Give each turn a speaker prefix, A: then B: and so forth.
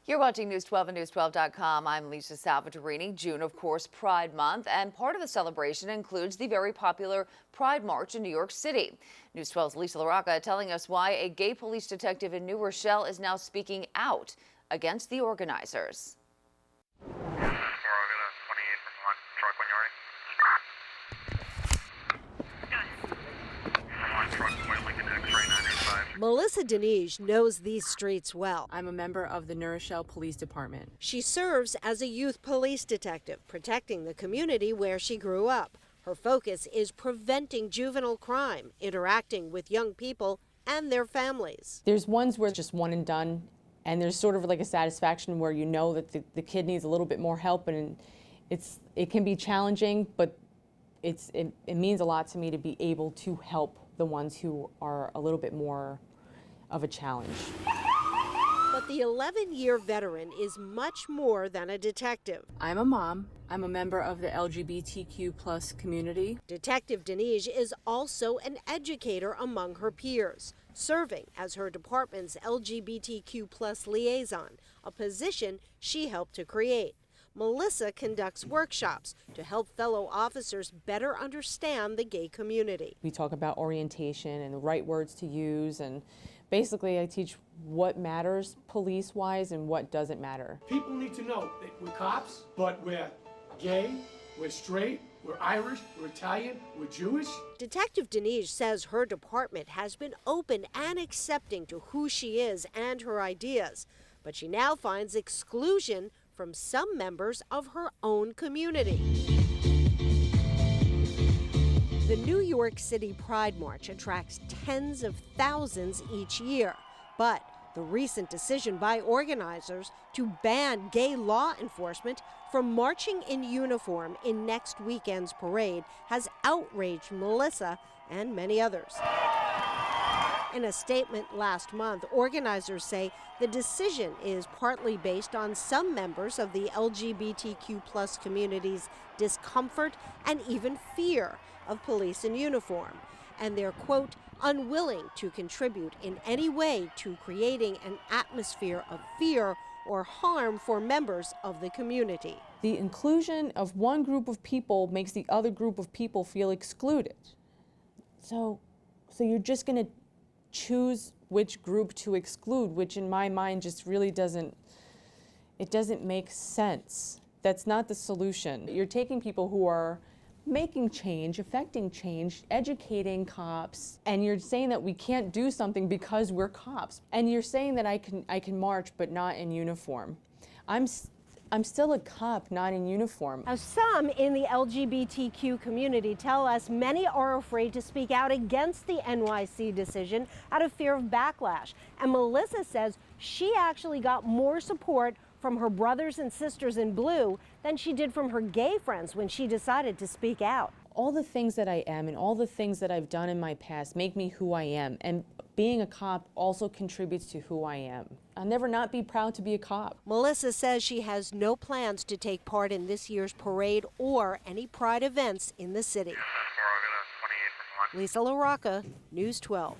A: You're watching News 12 and News12.com. I'm Lisa Salvatorini. June, of course, Pride Month, and part of the celebration includes the very popular Pride March in New York City. News 12's Lisa LaRocca telling us why a gay police detective in New Rochelle is now speaking out against the organizers.
B: Melissa Denige knows these streets well.
C: I'm a member of the New Rochelle Police Department.
B: She serves as a youth police detective, protecting the community where she grew up. Her focus is preventing juvenile crime, interacting with young people and their families.
C: There's ones where it's just one and done, and there's sort of like a satisfaction where you know that the kid needs a little bit more help, and it can be challenging, but it means a lot to me to be able to help the ones who are a little bit more of a challenge.
B: But the 11-year veteran is much more than a detective.
C: I'm a mom. I'm a member of the LGBTQ plus community.
B: Detective Denige is also an educator among her peers, serving as her department's LGBTQ plus liaison, a position she helped to create. Melissa conducts workshops to help fellow officers better understand the gay community.
C: We talk about orientation and the right words to use, and basically I teach what matters police-wise and what doesn't matter.
D: People need to know that we're cops, but we're gay, we're straight, we're Irish, we're Italian, we're Jewish.
B: Detective Denige says her department has been open and accepting to who she is and her ideas, but she now finds exclusion from some members of her own community. The New York City Pride March attracts tens of thousands each year, but the recent decision by organizers to ban gay law enforcement from marching in uniform in next weekend's parade has outraged Melissa and many others. In a statement last month, organizers say the decision is partly based on some members of the LGBTQ plus community's discomfort and even fear of police in uniform, and they're, quote, unwilling to contribute in any way to creating an atmosphere of fear or harm for members of the community.
C: The inclusion of one group of people makes the other group of people feel excluded. So you're just going to choose which group to exclude, which in my mind just really doesn't make sense. That's not the solution. You're taking people who are making change, affecting change, educating cops, and you're saying that we can't do something because we're cops. And you're saying that I can march but not in uniform. I'm still a cop, not in uniform.
B: Now, some in the LGBTQ community tell us many are afraid to speak out against the NYC decision out of fear of backlash. And Melissa says she actually got more support from her brothers and sisters in blue than she did from her gay friends when she decided to speak out.
C: All the things that I am and all the things that I've done in my past make me who I am. And being a cop also contributes to who I am. I'll never not be proud to be a cop.
B: Melissa says she has no plans to take part in this year's parade or any Pride events in the city. Lisa LaRocca, News 12.